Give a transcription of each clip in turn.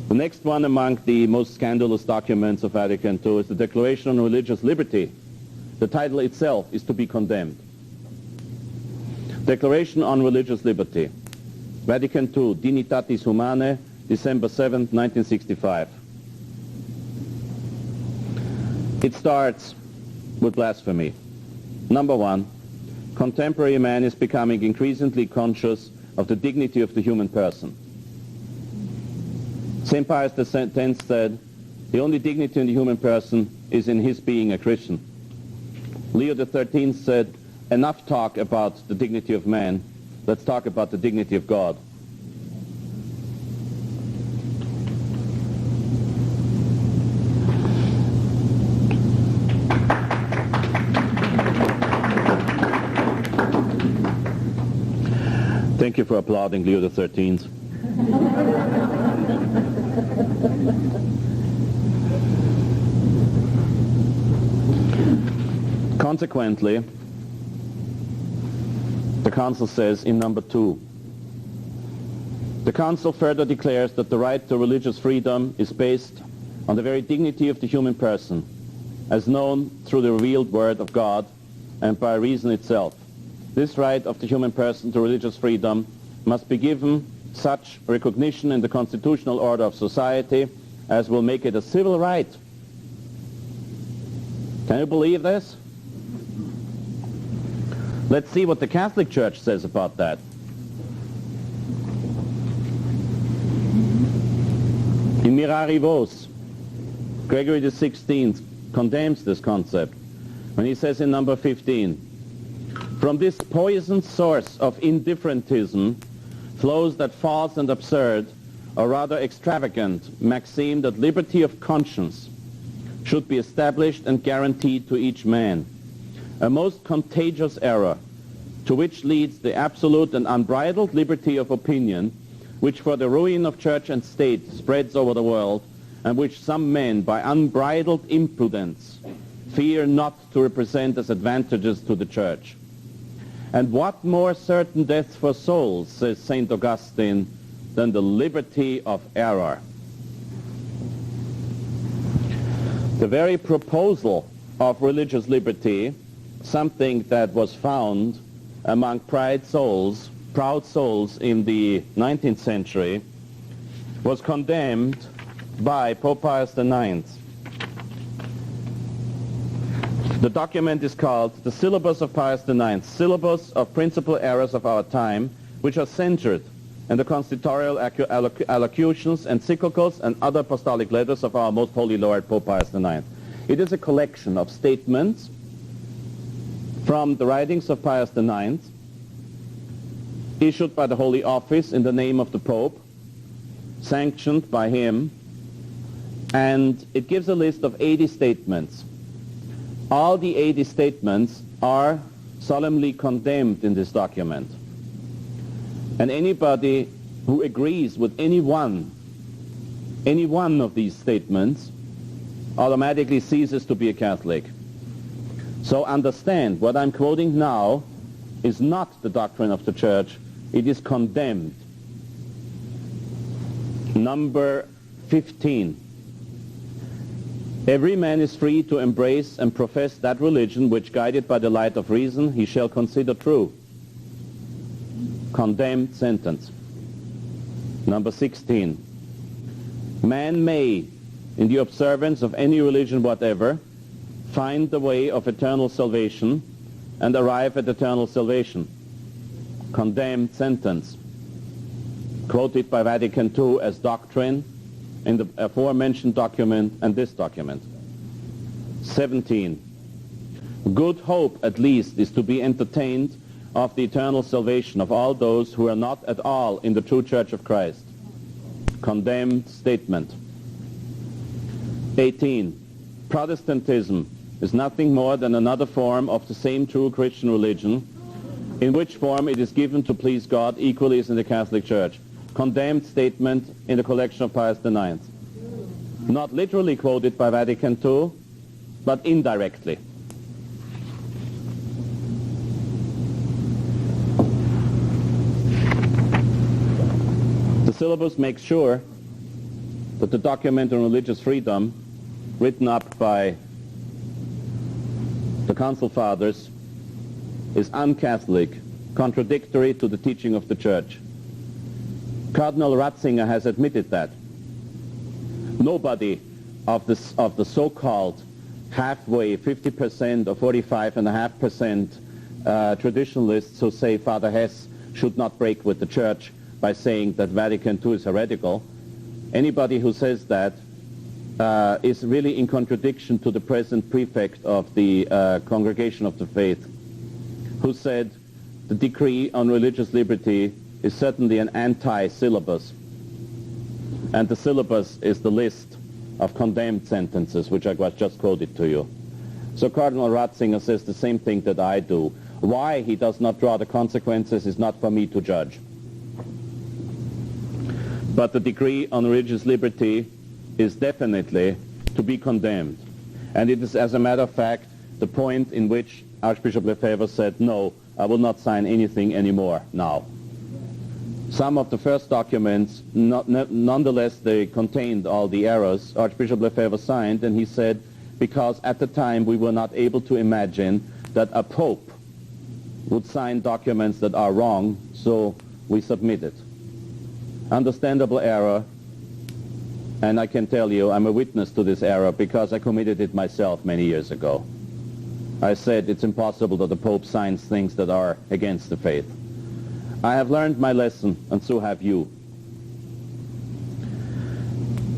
The next one among the most scandalous documents of Vatican II is the Declaration on Religious Liberty. The title itself is to be condemned. Declaration on Religious Liberty. Vatican II, Dignitatis Humanae, December 7, 1965. It starts with blasphemy. Number one, contemporary man is becoming increasingly conscious of the dignity of the human person. St. Pius X said, the only dignity in the human person is in his being a Christian. Leo XIII said, enough talk about the dignity of man, let's talk about the dignity of God. Thank you for applauding Leo XIII. Consequently, the Council says in number 2, the Council further declares that the right to religious freedom is based on the very dignity of the human person, as known through the revealed Word of God and by reason itself. This right of the human person to religious freedom must be given such recognition in the constitutional order of society as will make it a civil right. Can you believe this? Let's see what the Catholic Church says about that. In Mirari Vos, Gregory XVI condemns this concept when he says in number 15, from this poisoned source of indifferentism flows that false and absurd, or rather extravagant, maxim that liberty of conscience should be established and guaranteed to each man. A most contagious error, to which leads the absolute and unbridled liberty of opinion, which for the ruin of church and state spreads over the world, and which some men, by unbridled impudence, fear not to represent as advantages to the church. And what more certain death for souls, says St. Augustine, than the liberty of error? The very proposal of religious liberty, something that was found among proud souls in the 19th century, was condemned by Pope Pius IX. The document is called the Syllabus of Pius IX, Syllabus of Principal Errors of Our Time, which are centered in the consistorial allocutions, encyclicals, and other apostolic letters of our Most Holy Lord, Pope Pius IX. It is a collection of statements from the writings of Pius IX, issued by the Holy Office in the name of the Pope, sanctioned by him, and it gives a list of 80 statements. All the 80 statements are solemnly condemned in this document. And anybody who agrees with any one of these statements automatically ceases to be a Catholic. So understand, what I'm quoting now is not the doctrine of the Church. It is condemned. Number 15. Every man is free to embrace and profess that religion which, guided by the light of reason, he shall consider true. Condemned sentence. Number 16. Man may, in the observance of any religion whatever, find the way of eternal salvation and arrive at eternal salvation. Condemned sentence. Quoted by Vatican II as doctrine in the aforementioned document and this document. 17. Good hope, at least, is to be entertained of the eternal salvation of all those who are not at all in the true Church of Christ. Condemned statement. 18. Protestantism is nothing more than another form of the same true Christian religion, in which form it is given to please God equally as in the Catholic Church. Condemned statement in the collection of Pius IX. Not literally quoted by Vatican II, but indirectly. The syllabus makes sure that the document on religious freedom, written up by the Council Fathers, is un-Catholic, contradictory to the teaching of the Church. Cardinal Ratzinger has admitted that. Nobody of the so-called halfway 50% or 45.5% traditionalists who say Father Hesse should not break with the Church by saying that Vatican II is heretical, anybody who says that is really in contradiction to the present prefect of the Congregation of the Faith, who said the decree on religious liberty is certainly an anti-syllabus, and the syllabus is the list of condemned sentences, which I just quoted to you. So Cardinal Ratzinger says the same thing that I do. Why he does not draw the consequences is not for me to judge. But the decree on religious liberty is definitely to be condemned. And it is, as a matter of fact, the point in which Archbishop Lefebvre said, no, I will not sign anything anymore now. Some of the first documents, nonetheless, they contained all the errors. Archbishop Lefebvre signed, and he said, because at the time we were not able to imagine that a pope would sign documents that are wrong, so we submitted. Understandable error, and I can tell you I'm a witness to this error because I committed it myself many years ago. I said it's impossible that the Pope signs things that are against the faith. I have learned my lesson, and so have you.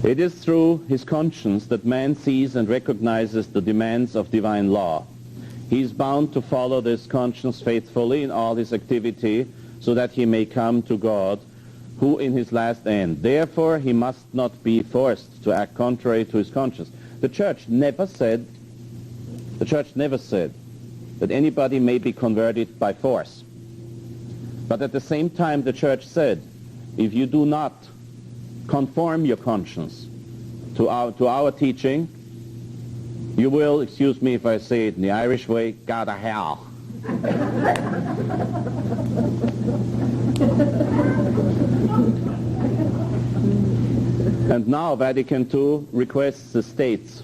It is through his conscience that man sees and recognizes the demands of divine law. He is bound to follow this conscience faithfully in all his activity so that he may come to God, who in his last end. Therefore, he must not be forced to act contrary to his conscience. The Church never said that anybody may be converted by force. But at the same time, the Church said, if you do not conform your conscience to our teaching, you will, excuse me if I say it in the Irish way, go to hell. And now Vatican II requests the states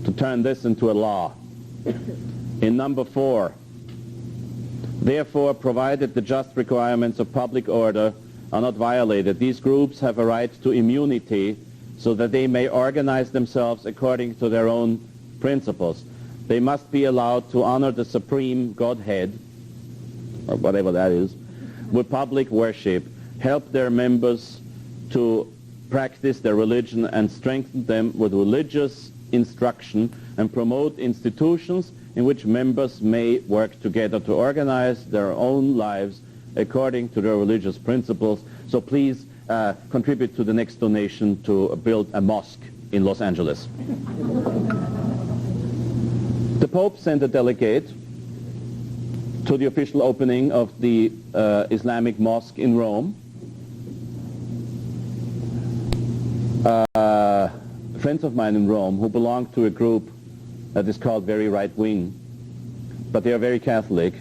to turn this into a law. In number 4, therefore, provided the just requirements of public order are not violated, these groups have a right to immunity so that they may organize themselves according to their own principles. They must be allowed to honor the supreme Godhead, or whatever that is, with public worship, help their members to practice their religion and strengthen them with religious instruction, and promote institutions in which members may work together to organize their own lives according to their religious principles. So please contribute to the next donation to build a mosque in Los Angeles. The Pope sent a delegate to the official opening of the Islamic mosque in Rome. Friends of mine in Rome who belong to a group that is called very right-wing, but they are very Catholic,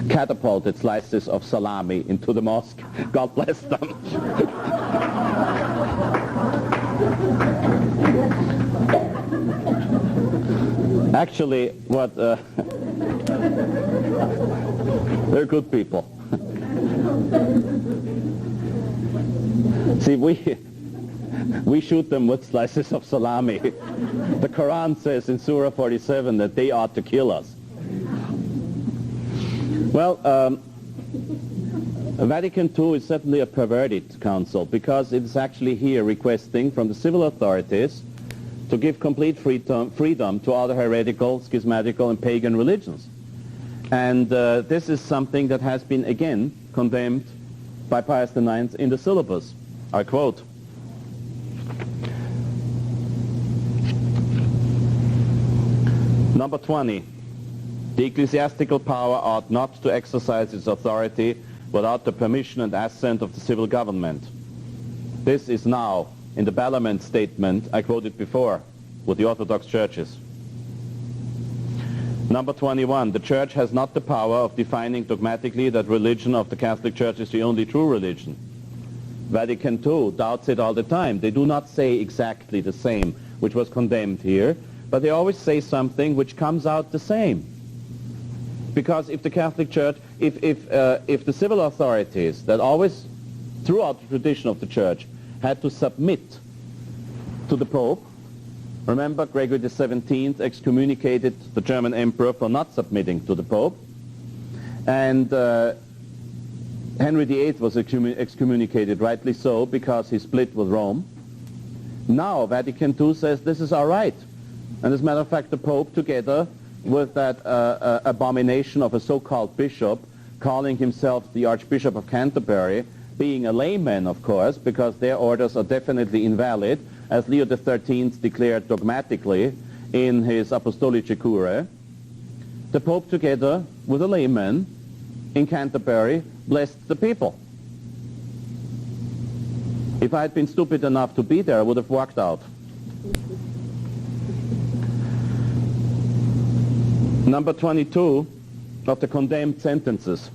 catapulted slices of salami into the mosque. God bless them. Actually, they're good people. See, we shoot them with slices of salami. The Quran says in Surah 47 that they ought to kill us. Well, Vatican II is certainly a perverted council because it's actually here requesting from the civil authorities to give complete freedom to other heretical, schismatical, and pagan religions. And this is something that has been, again, condemned by Pius IX in the syllabus. I quote, Number 20, the ecclesiastical power ought not to exercise its authority without the permission and assent of the civil government. This is now in the Balament statement I quoted before with the Orthodox churches. Number 21, the Church has not the power of defining dogmatically that religion of the Catholic Church is the only true religion. Vatican II doubts it all the time. They do not say exactly the same, which was condemned here, but they always say something which comes out the same. Because if the Catholic Church, if the civil authorities that always, throughout the tradition of the Church, had to submit to the Pope, remember Gregory XVII excommunicated the German Emperor for not submitting to the Pope, and Henry VIII was excommunicated, rightly so, because he split with Rome. Now Vatican II says this is all right. And as a matter of fact, the Pope, together with that abomination of a so-called bishop, calling himself the Archbishop of Canterbury, being a layman, of course, because their orders are definitely invalid, as Leo XIII declared dogmatically in his Apostolice Curae, the Pope, together with a layman in Canterbury, blessed the people. If I had been stupid enough to be there, I would have walked out. Number 22 of the condemned sentences.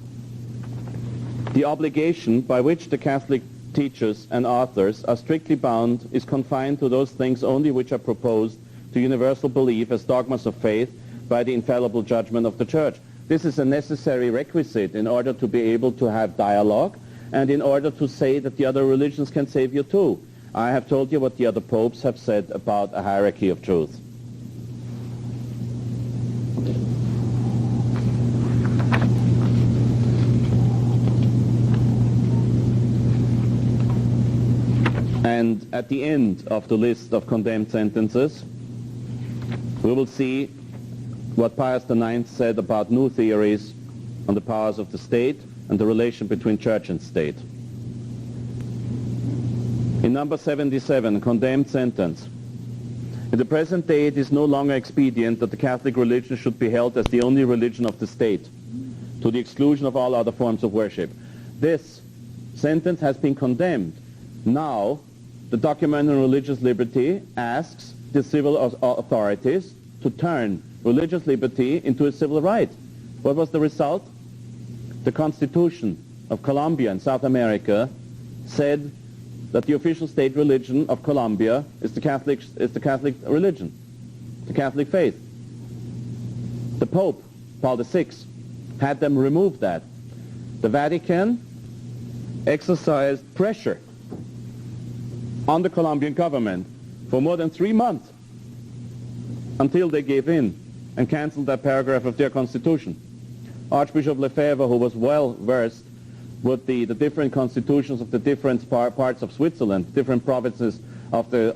The obligation by which the Catholic teachers and authors are strictly bound is confined to those things only which are proposed to universal belief as dogmas of faith by the infallible judgment of the Church. This is a necessary requisite in order to be able to have dialogue and in order to say that the other religions can save you too. I have told you what the other popes have said about a hierarchy of truth. And at the end of the list of condemned sentences, we will see what Pius IX said about new theories on the powers of the state and the relation between church and state. In number 77, condemned sentence. In the present day, it is no longer expedient that the Catholic religion should be held as the only religion of the state, to the exclusion of all other forms of worship. This sentence has been condemned. Now, the document on religious liberty asks the civil authorities to turn religious liberty into a civil right. What was the result? The Constitution of Colombia in South America said that the official state religion of Colombia is the Catholic religion, the Catholic faith. The Pope, Paul VI, had them remove that. The Vatican exercised pressure on the Colombian government for more than 3 months until they gave in and canceled that paragraph of their constitution. Archbishop Lefebvre, who was well versed with the different constitutions of the different parts of Switzerland, different provinces of the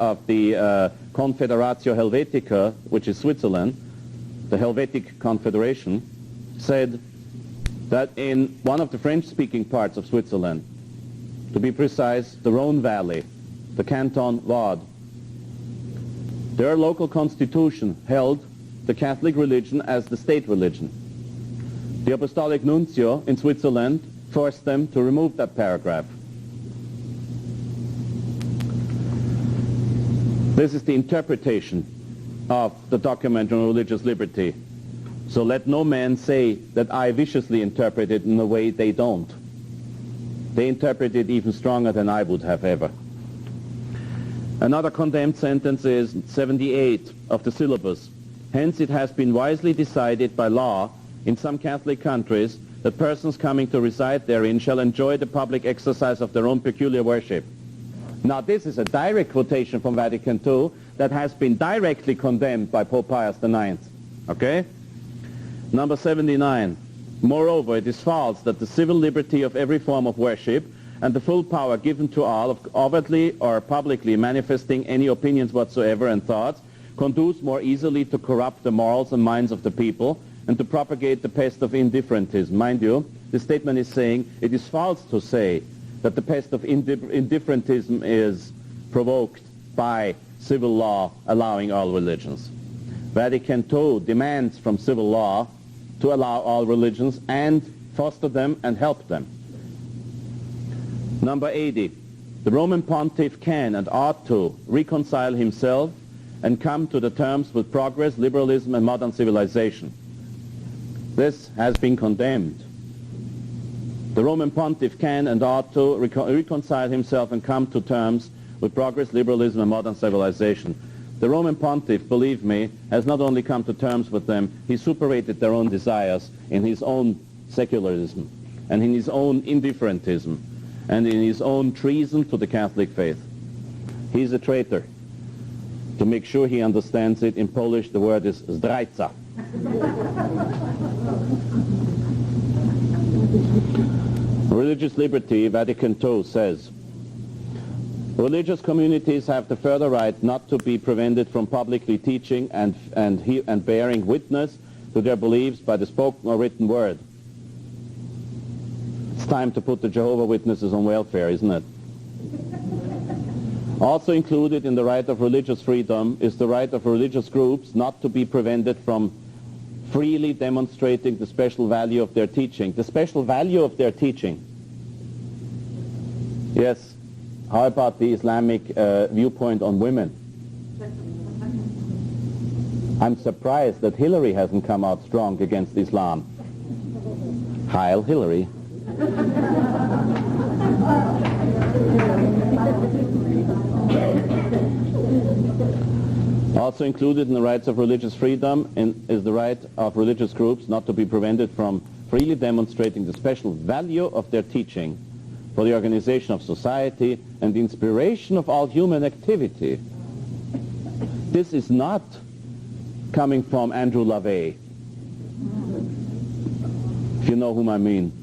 Confederatio Helvetica, which is Switzerland, the Helvetic Confederation, said that in one of the French-speaking parts of Switzerland, to be precise, the Rhone Valley, the Canton Vaud, their local constitution held the Catholic religion as the state religion. The Apostolic Nuncio in Switzerland forced them to remove that paragraph. This is the interpretation of the document on religious liberty. So let no man say that I viciously interpret it in a way they don't. They interpret it even stronger than I would have ever. Another condemned sentence is 78 of the syllabus. Hence it has been wisely decided by law in some Catholic countries that persons coming to reside therein shall enjoy the public exercise of their own peculiar worship. Now this is a direct quotation from Vatican II that has been directly condemned by Pope Pius IX. Okay? Number 79. Moreover, it is false that the civil liberty of every form of worship and the full power given to all of overtly or publicly manifesting any opinions whatsoever and thoughts conduce more easily to corrupt the morals and minds of the people and to propagate the pest of indifferentism. Mind you, this statement is saying it is false to say that the pest of indifferentism is provoked by civil law allowing all religions. Vatican II demands from civil law to allow all religions and foster them and help them. Number 80. The Roman Pontiff can and ought to reconcile himself and come to the terms with progress, liberalism, and modern civilization. This has been condemned. The Roman pontiff can and ought to reconcile himself and come to terms with progress, liberalism, and modern civilization. The Roman pontiff, believe me, has not only come to terms with them, he superated their own desires in his own secularism and in his own indifferentism and in his own treason to the Catholic faith. He's a traitor. To make sure he understands it, in Polish the word is zdrajca. Religious liberty, Vatican II says, religious communities have the further right not to be prevented from publicly teaching and bearing witness to their beliefs by the spoken or written word. It's time to put the Jehovah's Witnesses on welfare, isn't it? Also included in the right of religious freedom is the right of religious groups not to be prevented from freely demonstrating the special value of their teaching. The special value of their teaching. Yes. How about the Islamic viewpoint on women? I'm surprised that Hillary hasn't come out strong against Islam. Heil Hillary. Also included in the rights of religious freedom is the right of religious groups not to be prevented from freely demonstrating the special value of their teaching for the organization of society and the inspiration of all human activity. This is not coming from Andrew LaVey, if you know whom I mean.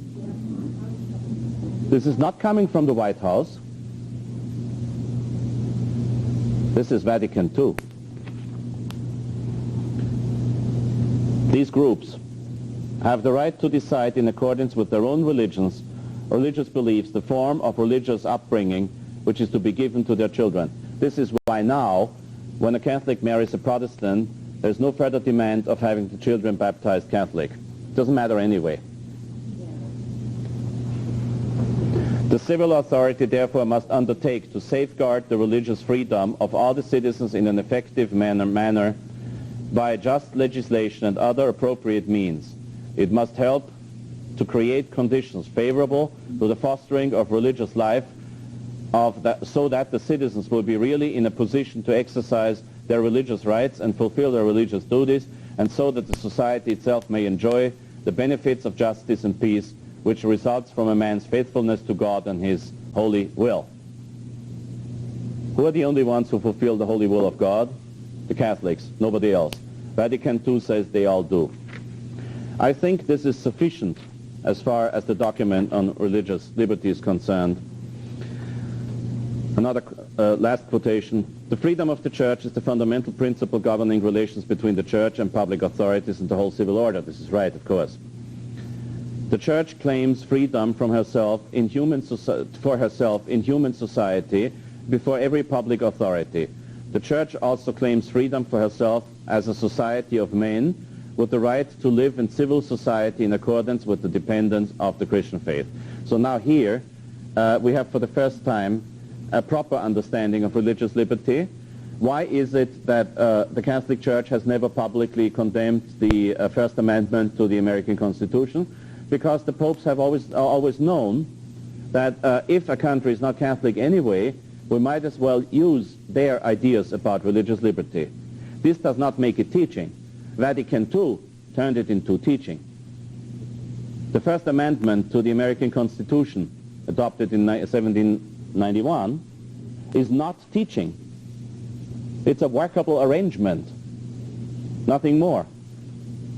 This is not coming from the White House. This is Vatican II. These groups have the right to decide in accordance with their own religious beliefs the form of religious upbringing which is to be given to their children. This is why now, when a Catholic marries a Protestant, there's no further demand of having the children baptized Catholic. It doesn't matter anyway. The civil authority, therefore, must undertake to safeguard the religious freedom of all the citizens in an effective manner by just legislation and other appropriate means. It must help to create conditions favorable to the fostering of religious life so that the citizens will be really in a position to exercise their religious rights and fulfill their religious duties, and so that the society itself may enjoy the benefits of justice and peace which results from a man's faithfulness to God and his holy will. Who are the only ones who fulfill the holy will of God? The Catholics, nobody else. Vatican II says they all do. I think this is sufficient as far as the document on religious liberty is concerned. Another last quotation. The freedom of the Church is the fundamental principle governing relations between the Church and public authorities and the whole civil order. This is right, of course. The Church claims freedom from herself in human society before every public authority. The Church also claims freedom for herself as a society of men with the right to live in civil society in accordance with the dependence of the Christian faith. So now here we have for the first time a proper understanding of religious liberty. Why is it that the Catholic Church has never publicly condemned the First Amendment to the American Constitution? Because the popes have always known that if a country is not Catholic anyway, we might as well use their ideas about religious liberty. This does not make it teaching. Vatican II turned it into teaching. The First Amendment to the American Constitution, adopted in 1791, is not teaching. It's a workable arrangement, nothing more.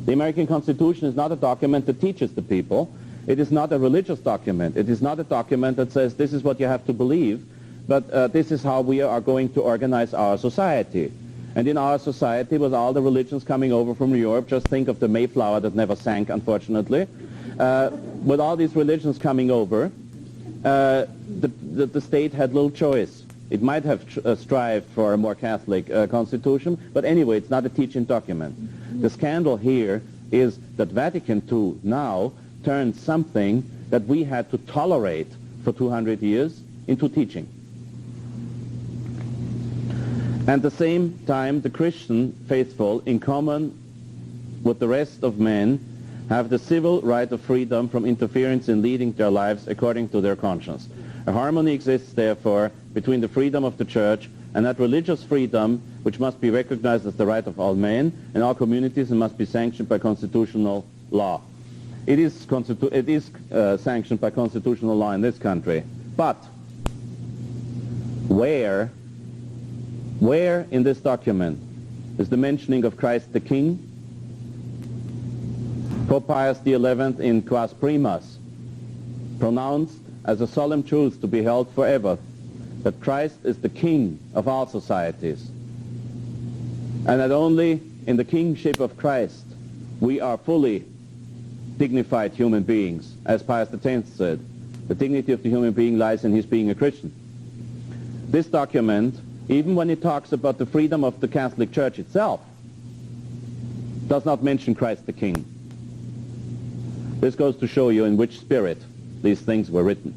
The American Constitution is not a document that teaches the people. It is not a religious document. It is not a document that says this is what you have to believe, but this is how we are going to organize our society. And in our society, with all the religions coming over from Europe, just think of the Mayflower that never sank, unfortunately. With all these religions coming over, the state had little choice. It might have strived for a more Catholic constitution, but anyway, it's not a teaching document. The scandal here is that Vatican II now turned something that we had to tolerate for 200 years into teaching. And at the same time, the Christian faithful, in common with the rest of men, have the civil right of freedom from interference in leading their lives according to their conscience. A harmony exists, therefore, between the freedom of the Church and that religious freedom which must be recognized as the right of all men and all communities and must be sanctioned by constitutional law. It is sanctioned by constitutional law in this country, but where in this document is the mentioning of Christ the King? Pope Pius XI in Quas Primas pronounced as a solemn truth to be held forever that Christ is the King of all societies, and that only in the kingship of Christ we are fully dignified human beings. As Pius X said, the dignity of the human being lies in his being a Christian. This document, even when it talks about the freedom of the Catholic Church itself, does not mention Christ the King. This goes to show you in which spirit these things were written.